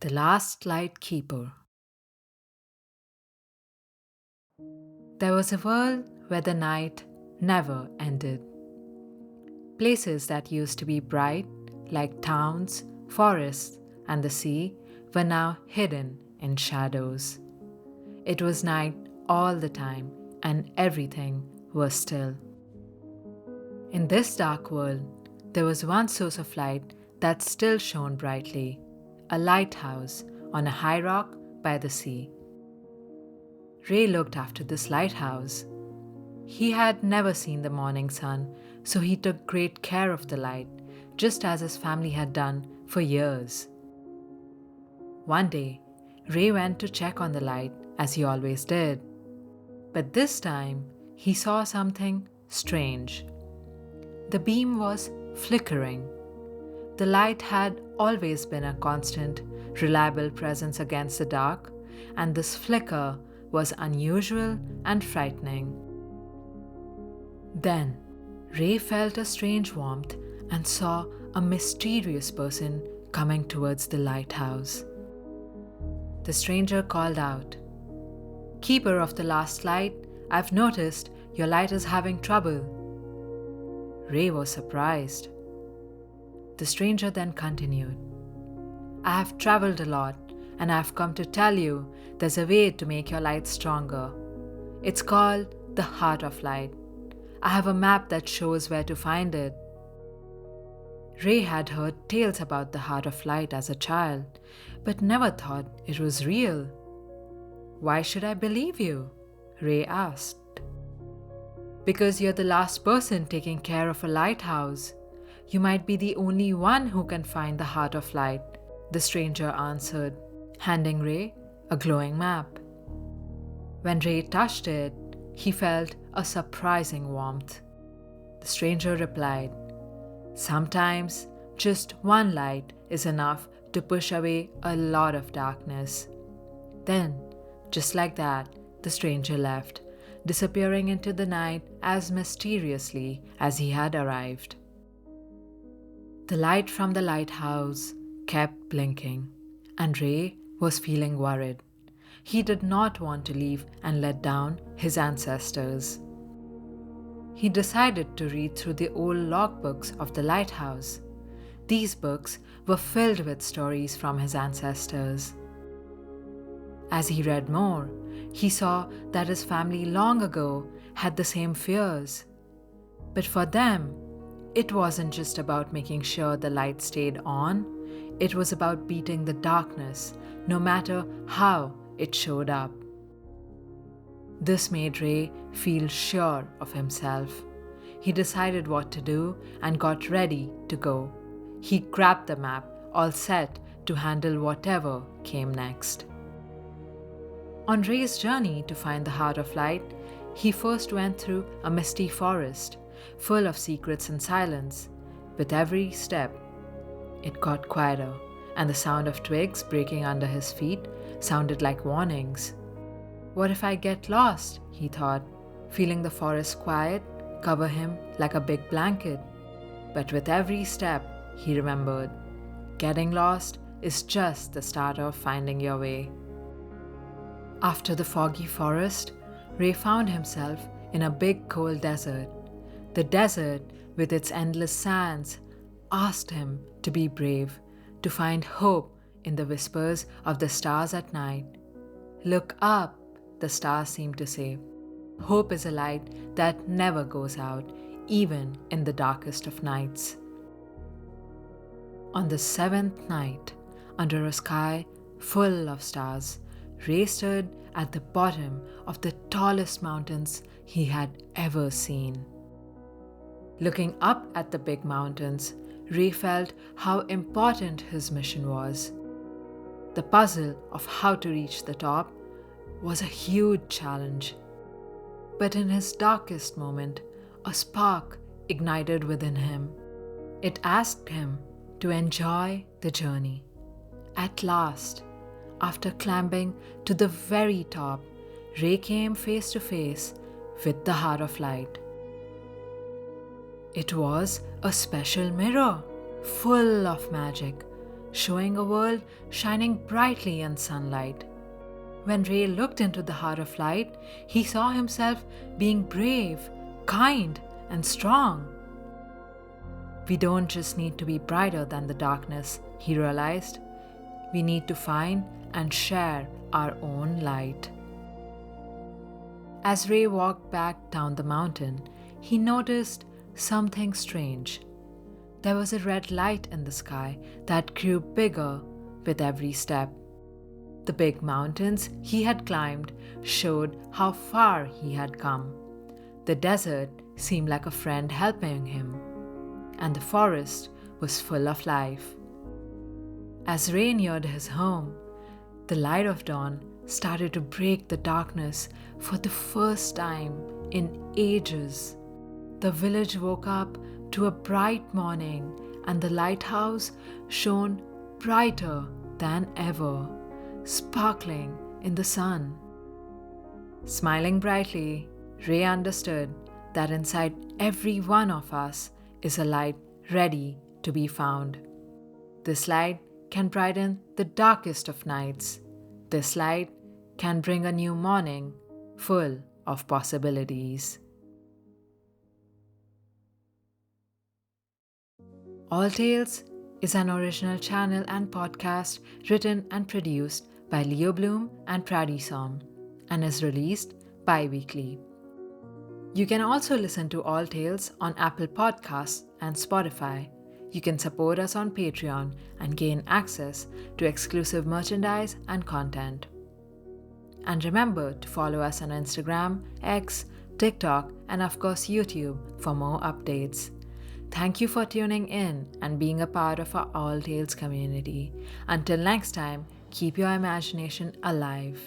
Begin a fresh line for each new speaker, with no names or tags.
The Last Lightkeeper. There was a world where the night never ended. Places that used to be bright, like towns, forests, and the sea, were now hidden in shadows. It was night all the time, and everything was still. In this dark world, there was one source of light that still shone brightly, a lighthouse on a high rock by the sea. Ray looked after this lighthouse. He had never seen the morning sun, so he took great care of the light, just as his family had done for years. One day, Ray went to check on the light, as he always did. But this time, he saw something strange. The beam was flickering. The light had always been a constant, reliable presence against the dark, and this flicker was unusual and frightening. Then, Ray felt a strange warmth and saw a mysterious person coming towards the lighthouse. The stranger called out, "Keeper of the last light, I've noticed your light is having trouble." Ray was surprised. The stranger then continued, "I have traveled a lot and I've come to tell you there's a way to make your light stronger. It's called the Heart of Light. I have a map that shows where to find it." Ray had heard tales about the Heart of Light as a child, but never thought it was real. "Why should I believe you?" Ray asked. "Because you're the last person taking care of a lighthouse. You might be the only one who can find the Heart of Light," the stranger answered, handing Ray a glowing map. When Ray touched it, he felt a surprising warmth. The stranger replied, "Sometimes just one light is enough to push away a lot of darkness." Then, just like that, the stranger left, disappearing into the night as mysteriously as he had arrived. The light from the lighthouse kept blinking, and Ray was feeling worried. He did not want to leave and let down his ancestors. He decided to read through the old logbooks of the lighthouse. These books were filled with stories from his ancestors. As he read more, he saw that his family long ago had the same fears. But for them, it wasn't just about making sure the light stayed on, it was about beating the darkness, no matter how it showed up. This made Ray feel sure of himself. He decided what to do and got ready to go. He grabbed the map, all set to handle whatever came next. On Ray's journey to find the Heart of Light, he first went through a misty forest, full of secrets and silence. With every step, it got quieter, and the sound of twigs breaking under his feet sounded like warnings. "What if I get lost?" he thought, feeling the forest quiet cover him like a big blanket. But with every step, he remembered, getting lost is just the start of finding your way. After the foggy forest, Ray found himself in a big cold desert. The desert, with its endless sands, asked him to be brave, to find hope in the whispers of the stars at night. "Look up," the stars seemed to say. "Hope is a light that never goes out, even in the darkest of nights." On the seventh night, under a sky full of stars, Ray stood at the bottom of the tallest mountains he had ever seen. Looking up at the big mountains, Ray felt how important his mission was. The puzzle of how to reach the top was a huge challenge. But in his darkest moment, a spark ignited within him. It asked him to enjoy the journey. At last, after climbing to the very top, Ray came face to face with the Heart of Light. It was a special mirror, full of magic, showing a world shining brightly in sunlight. When Ray looked into the heart of light, he saw himself being brave, kind, and strong. We don't just need to be brighter than the darkness, he realized. We need to find and share our own light. As Ray walked back down the mountain, he noticed something strange. There was a red light in the sky that grew bigger with every step. The big mountains he had climbed showed how far he had come. The desert seemed like a friend helping him, and the forest was full of life. As Ray neared his home, the light of dawn started to break the darkness for the first time in ages. The village woke up to a bright morning, and the lighthouse shone brighter than ever, sparkling in the sun. Smiling brightly, Ray understood that inside every one of us is a light ready to be found. This light can brighten the darkest of nights. This light can bring a new morning full of possibilities. Alltales is an original channel and podcast written and produced by Leo Bloom and Prati Soum and is released bi-weekly. You can also listen to Alltales on Apple Podcasts and Spotify. You can support us on Patreon and gain access to exclusive merchandise and content. And remember to follow us on Instagram, X, TikTok, and of course YouTube for more updates. Thank you for tuning in and being a part of our Alltales community. Until next time, keep your imagination alive.